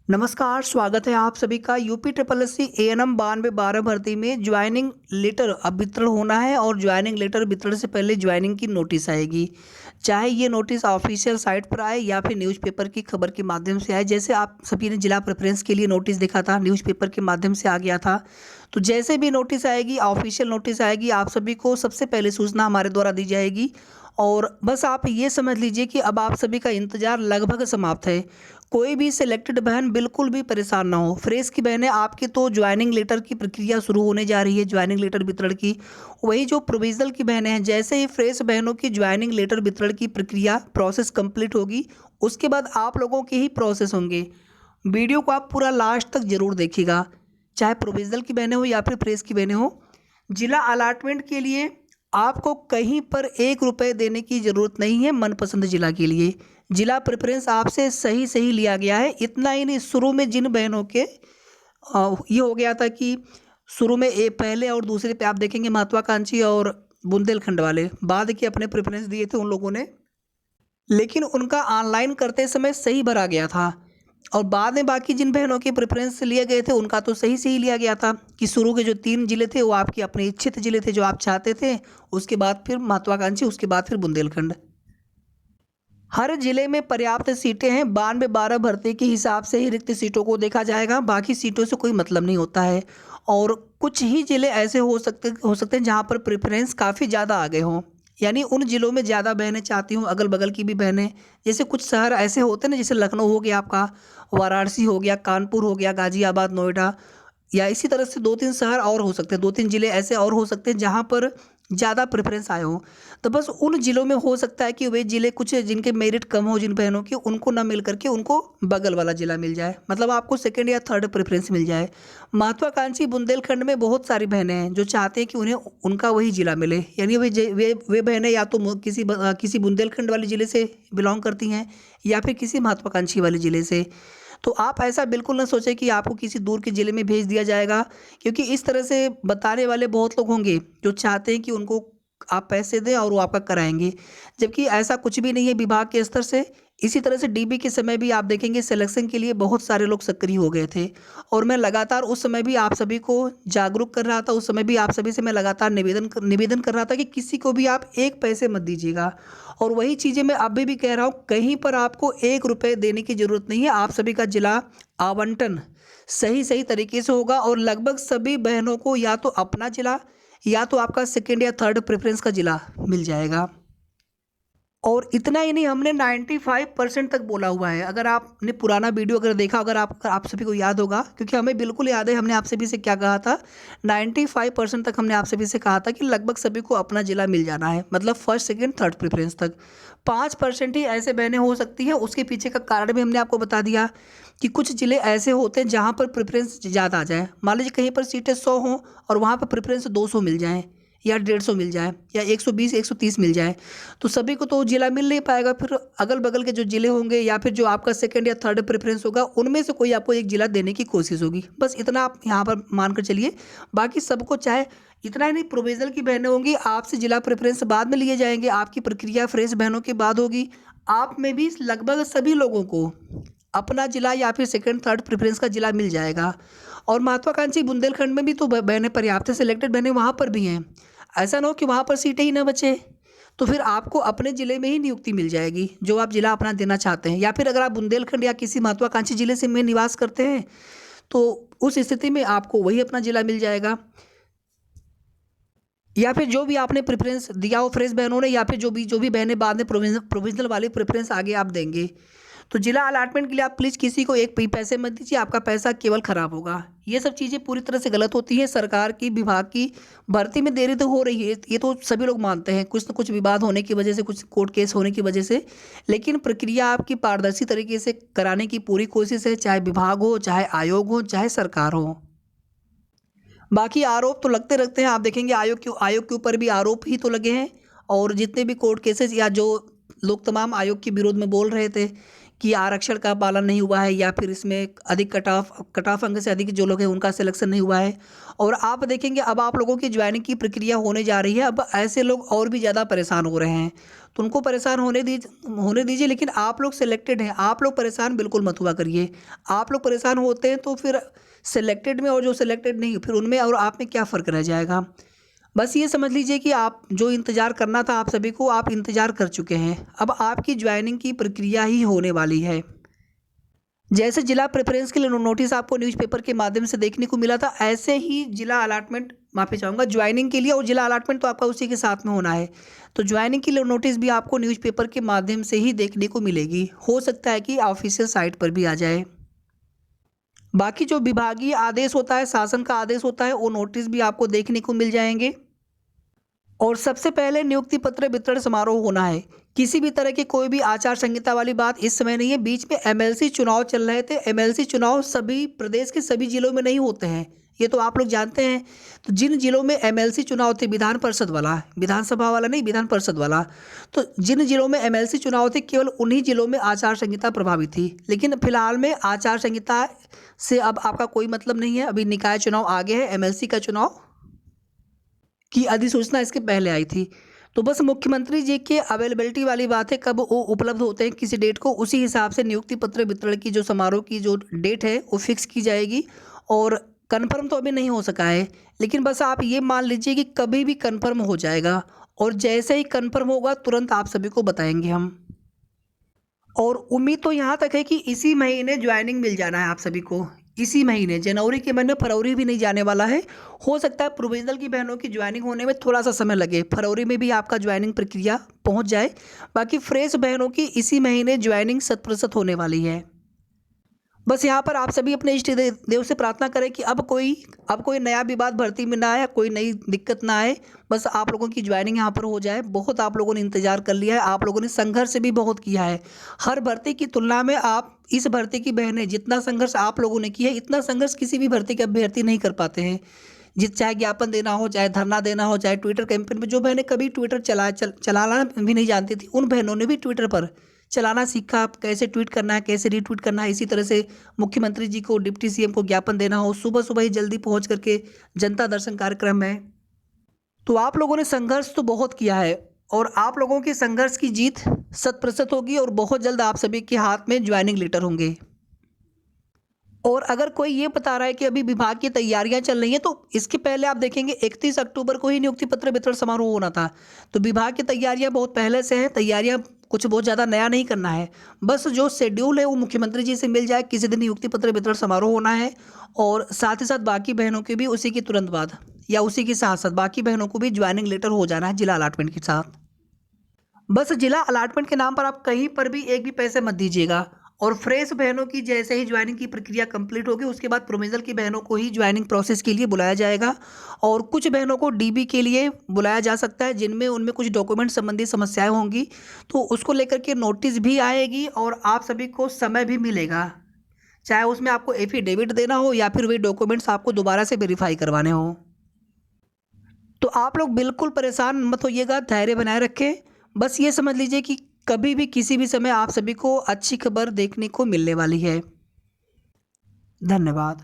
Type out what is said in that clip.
नमस्कार, स्वागत है आप सभी का UP triple S C ANM 9212 भर्ती में ज्वाइनिंग लेटर अब वितरण होना है और ज्वाइनिंग लेटर वितरण से पहले ज्वाइनिंग की नोटिस आएगी। चाहे ये नोटिस ऑफिशियल साइट पर आए या फिर न्यूज़पेपर की खबर के माध्यम से आए। जैसे आप सभी ने जिला प्रेफरेंस के लिए नोटिस देखा था, न्यूज़पेपर के माध्यम से आ गया था। तो जैसे भी नोटिस आएगी, ऑफिशियल नोटिस आएगी, आप सभी को सबसे पहले सूचना हमारे द्वारा दी जाएगी। और बस आप ये समझ लीजिए कि अब आप सभी का इंतज़ार लगभग समाप्त है। कोई भी सिलेक्टेड बहन बिल्कुल भी परेशान ना हो। फ्रेश की बहनें, आपकी तो ज्वाइनिंग लेटर की प्रक्रिया शुरू होने जा रही है, ज्वाइनिंग लेटर वितरण की। वही जो प्रोविजनल की बहनें हैं, जैसे ही फ्रेश बहनों की ज्वाइनिंग लेटर वितरण की प्रक्रिया प्रोसेस कंप्लीट होगी, उसके बाद आप लोगों के ही प्रोसेस होंगे। वीडियो को आप पूरा लास्ट तक जरूर देखिएगा, चाहे प्रोविजनल की बहनें हो या फिर फ्रेश की बहनें हो। जिला अलॉटमेंट के लिए आपको कहीं पर 1 रुपये देने की ज़रूरत नहीं है मनपसंद जिला के लिए। जिला प्रेफरेंस आपसे सही सही लिया गया है। इतना ही नहीं, शुरू में जिन बहनों के ये हो गया था कि शुरू में पहले और दूसरे पे आप देखेंगे महत्वाकांक्षी और बुंदेलखंड वाले बाद के अपने प्रेफरेंस दिए थे उन लोगों ने, लेकिन उनका ऑनलाइन करते समय सही भरा गया था। और बाद में बाकी जिन बहनों के प्रेफरेंस लिए गए थे उनका तो सही सही लिया गया था कि शुरू के जो 3 जिले थे वो आपके अपने इच्छित जिले थे जो आप चाहते थे। उसके बाद फिर महत्वाकांक्षी, उसके बाद फिर बुंदेलखंड। हर जिले में पर्याप्त सीटें हैं। 9212 भर्ती के हिसाब से ही रिक्त सीटों को देखा जाएगा, बाकी सीटों से कोई मतलब नहीं होता है। और कुछ ही जिले ऐसे हो सकते हैं जहां पर प्रेफरेंस काफ़ी ज़्यादा आगे हों, यानी उन जिलों में ज़्यादा बहनें चाहती हूँ, अगल बगल की भी बहनें। जैसे कुछ शहर ऐसे होते हैं ना, जैसे लखनऊ हो गया आपका, वाराणसी हो गया, कानपुर हो गया, गाजियाबाद, नोएडा, या इसी तरह से 2-3 शहर और हो सकते हैं, 2-3 जिले ऐसे और हो सकते हैं जहाँ पर ज़्यादा प्रेफरेंस आए हों। तो बस उन जिलों में हो सकता है कि वे जिले कुछ जिनके मेरिट कम हो जिन बहनों की, उनको ना मिल करके उनको बगल वाला जिला मिल जाए, मतलब आपको सेकंड या थर्ड प्रेफरेंस मिल जाए। महत्वाकांक्षी बुंदेलखंड में बहुत सारी बहनें हैं जो चाहते हैं कि उन्हें उनका वही जिला मिले, यानी वे बहनें या तो किसी बुंदेलखंड वाले ज़िले से बिलोंग करती हैं या फिर किसी महत्वाकांक्षी वाले ज़िले से। तो आप ऐसा बिल्कुल ना सोचें कि आपको किसी दूर के ज़िले में भेज दिया जाएगा, क्योंकि इस तरह से बताने वाले बहुत लोग होंगे जो चाहते हैं कि उनको आप पैसे दें और वो आपका कराएँगे, जबकि ऐसा कुछ भी नहीं है विभाग के स्तर से। इसी तरह से डीबी के समय भी आप देखेंगे सिलेक्शन के लिए बहुत सारे लोग सक्रिय हो गए थे, और मैं लगातार उस समय भी आप सभी को जागरूक कर रहा था। उस समय भी आप सभी से मैं लगातार निवेदन कर रहा था कि किसी को भी आप 1 पैसे मत दीजिएगा। और वही चीज़ें मैं अभी भी कह रहा हूँ, कहीं पर आपको 1 रुपये देने की ज़रूरत नहीं है। आप सभी का जिला आवंटन सही सही तरीके से होगा और लगभग सभी बहनों को या तो अपना जिला या तो आपका सेकंड या थर्ड प्रेफरेंस का जिला मिल जाएगा। और इतना ही नहीं, हमने 95% तक बोला हुआ है। अगर आपने पुराना वीडियो अगर देखा, अगर आप सभी को याद होगा, क्योंकि हमें बिल्कुल याद है हमने आप सभी से क्या कहा था। 95% तक हमने आप सभी से कहा था कि लगभग सभी को अपना ज़िला मिल जाना है, मतलब फर्स्ट सेकंड थर्ड प्रेफरेंस तक। 5% ही ऐसे बहनें हो सकती हैं, उसके पीछे का कारण भी हमने आपको बता दिया कि कुछ ज़िले ऐसे होते हैं जहाँ पर प्रेफरेंस ज़्यादा आ जाए। मान लीजिए कहीं पर सीटें 100 हों और वहाँ पर प्रेफरेंस 200 मिल जाएँ या 150 मिल जाए या 120 130 मिल जाए, तो सभी को तो जिला मिल नहीं पाएगा। फिर अगल बगल के जो जिले होंगे या फिर जो आपका सेकंड या थर्ड प्रेफरेंस होगा, उनमें से कोई आपको एक जिला देने की कोशिश होगी। बस इतना आप यहाँ पर मान कर चलिए। बाकी सबको, चाहे इतना ही नहीं, प्रोविजनल की बहनें होंगी, आपसे जिला प्रेफरेंस बाद में लिए जाएंगे, आपकी प्रक्रिया फ्रेश बहनों के बाद होगी। आप में भी लगभग सभी लोगों को अपना जिला या फिर सेकंड थर्ड प्रेफरेंस का जिला मिल जाएगा। और महत्वाकांक्षी बुंदेलखंड में भी तो बहनें पर्याप्त है, सिलेक्टेड बहनें वहाँ पर भी हैं। ऐसा ना हो कि वहाँ पर सीटें ही ना बचे, तो फिर आपको अपने ज़िले में ही नियुक्ति मिल जाएगी जो आप ज़िला अपना देना चाहते हैं। या फिर अगर आप बुंदेलखंड या किसी महत्वाकांक्षी ज़िले से में निवास करते हैं, तो उस स्थिति में आपको वही अपना ज़िला मिल जाएगा। या फिर जो भी आपने प्रेफ़रेंस दिया हो फ्रेश बहनों ने, या फिर जो भी बहनें बाद में प्रोविज़नल वाली प्रेफ़रेंस आगे आप देंगे। तो जिला अलॉटमेंट के लिए आप प्लीज़ किसी को 1 पैसे मत दीजिए, आपका पैसा केवल ख़राब होगा। ये सब चीज़ें पूरी तरह से गलत होती हैं। सरकार की, विभाग की भर्ती में देरी तो हो रही है, ये तो सभी लोग मानते हैं, कुछ न कुछ विवाद होने की वजह से, कुछ कोर्ट केस होने की वजह से। लेकिन प्रक्रिया आपकी पारदर्शी तरीके से कराने की पूरी कोशिश है, चाहे विभाग हो, चाहे आयोग हो, चाहे सरकार हो। बाकी आरोप तो लगते रहते हैं, आप देखेंगे आयोग के ऊपर भी आरोप ही तो लगे हैं। और जितने भी कोर्ट केसेस या जो लोग तमाम आयोग के विरोध में बोल रहे थे कि आरक्षण का पालन नहीं हुआ है या फिर इसमें अधिक कट ऑफ अंक से अधिक जो लोग हैं उनका सिलेक्शन नहीं हुआ है। और आप देखेंगे अब आप लोगों की ज्वाइनिंग की प्रक्रिया होने जा रही है। अब ऐसे लोग और भी ज़्यादा परेशान हो रहे हैं, तो उनको परेशान होने दीजिए, लेकिन आप लोग सिलेक्टेड हैं, आप लोग परेशान बिल्कुल मत हुआ करिए। आप लोग परेशान होते हैं तो फिर सिलेक्टेड में और जो सिलेक्टेड नहीं फिर उनमें और आप में क्या फ़र्क रह जाएगा। बस ये समझ लीजिए कि आप जो इंतज़ार करना था आप सभी को, आप इंतज़ार कर चुके हैं। अब आपकी ज्वाइनिंग की प्रक्रिया ही होने वाली है। जैसे जिला प्रेफ़रेंस के लिए नोटिस आपको न्यूज़पेपर के माध्यम से देखने को मिला था, ऐसे ही जिला अलॉटमेंट, माफ़ी चाहूँगा, ज्वाइनिंग के लिए, और जिला अलॉटमेंट तो आपका उसी के साथ में होना है। तो ज्वाइनिंग की नोटिस भी आपको न्यूज़पेपर के माध्यम से ही देखने को मिलेगी। हो सकता है कि ऑफिशियल साइट पर भी आ जाए। बाकी जो विभागीय आदेश होता है, शासन का आदेश होता है, वो नोटिस भी आपको देखने को मिल जाएंगे। और सबसे पहले नियुक्ति पत्र वितरण समारोह होना है। किसी भी तरह की कोई भी आचार संहिता वाली बात इस समय नहीं है। बीच में एमएलसी चुनाव चल रहे थे, एमएलसी चुनाव सभी प्रदेश के सभी जिलों में नहीं होते हैं, ये तो आप लोग जानते हैं। तो जिन जिलों में एमएलसी चुनाव थे, विधान परिषद वाला, विधानसभा वाला नहीं, विधान परिषद वाला, तो जिन जिलों में एमएलसी चुनाव थे केवल उन्हीं जिलों में आचार संहिता प्रभावित थी। लेकिन फिलहाल में आचार संहिता से अब आपका कोई मतलब नहीं है। अभी निकाय चुनाव आगे है, एमएलसी का चुनाव की अधिसूचना इसके पहले आई थी। तो बस मुख्यमंत्री जी के अवेलेबिलिटी वाली बात है, कब वो उपलब्ध होते हैं किसी डेट को, उसी हिसाब से नियुक्ति पत्र वितरण की जो समारोह की जो डेट है वो फिक्स की जाएगी। और कंफर्म तो अभी नहीं हो सका है, लेकिन बस आप ये मान लीजिए कि कभी भी कंफर्म हो जाएगा। और जैसे ही कंफर्म होगा तुरंत आप सभी को बताएंगे हम। और उम्मीद तो यहाँ तक है कि इसी महीने ज्वाइनिंग मिल जाना है आप सभी को। इसी महीने, जनवरी के महीने, फरवरी भी नहीं जाने वाला है। हो सकता है प्रोविजनल की बहनों की ज्वाइनिंग होने में थोड़ा सा समय लगे, फरवरी में भी आपका ज्वाइनिंग प्रक्रिया पहुँच जाए। बाकी फ्रेश बहनों की इसी महीने ज्वाइनिंग 100% होने वाली है। बस यहाँ पर आप सभी अपने इष्ट देव से प्रार्थना करें कि अब कोई नया विवाद भर्ती में ना आए, कोई नई दिक्कत ना आए। बस आप लोगों की ज्वाइनिंग यहाँ पर हो जाए। बहुत आप लोगों ने इंतजार कर लिया है, आप लोगों ने संघर्ष भी बहुत किया है। हर भर्ती की तुलना में आप इस भर्ती की बहनें, जितना संघर्ष आप लोगों ने किया है, इतना संघर्ष किसी भी भर्ती के अभ्यर्थी नहीं कर पाते हैं। चाहे ज्ञापन देना हो, चाहे धरना देना हो, चाहे ट्विटर कैंपेन में, जो बहनें कभी ट्विटर चलाना भी नहीं जानती थी, उन बहनों ने भी ट्विटर पर चलाना सीखा, कैसे ट्वीट करना है, कैसे रीट्वीट करना है। इसी तरह से मुख्यमंत्री जी को, डिप्टी सीएम को ज्ञापन देना हो, सुबह सुबह ही जल्दी पहुंच करके जनता दर्शन कार्यक्रम में। तो आप लोगों ने संघर्ष तो बहुत किया है, और आप लोगों के संघर्ष की जीत 100% होगी। और बहुत जल्द आप सभी के हाथ में ज्वाइनिंग लेटर होंगे। और अगर कोई ये बता रहा है कि अभी विभाग की तैयारियां चल रही हैं, तो इसके पहले आप देखेंगे 31 अक्टूबर को ही नियुक्ति पत्र वितरण समारोह होना था। तो विभाग की तैयारियां बहुत पहले से हैं, तैयारियां कुछ बहुत ज़्यादा नया नहीं करना है। बस जो शेड्यूल है वो मुख्यमंत्री जी से मिल जाए, किसी दिन नियुक्ति पत्र वितरण समारोह होना है। और साथ ही साथ बाकी बहनों के भी उसी के तुरंत बाद या उसी के साथ साथ बाकी बहनों को भी ज्वाइनिंग लेटर हो जाना है जिला अलॉटमेंट के साथ। बस जिला अलॉटमेंट के नाम पर आप कहीं पर भी एक भी पैसे मत दीजिएगा। और फ्रेश बहनों की जैसे ही ज्वाइनिंग की प्रक्रिया कंप्लीट होगी, उसके बाद प्रोविजनल की बहनों को ही ज्वाइनिंग प्रोसेस के लिए बुलाया जाएगा। और कुछ बहनों को डीबी के लिए बुलाया जा सकता है, जिनमें उनमें कुछ डॉक्यूमेंट संबंधी समस्याएं होंगी, तो उसको लेकर के नोटिस भी आएगी और आप सभी को समय भी मिलेगा। चाहे उसमें आपको एफिडेविट देना हो या फिर वे डॉक्यूमेंट्स आपको दोबारा से वेरीफाई करवाने हो। तो आप लोग बिल्कुल परेशान मत होइएगा, धैर्य बनाए रखें। बस ये समझ लीजिए कि कभी भी किसी भी समय आप सभी को अच्छी खबर देखने को मिलने वाली है। धन्यवाद।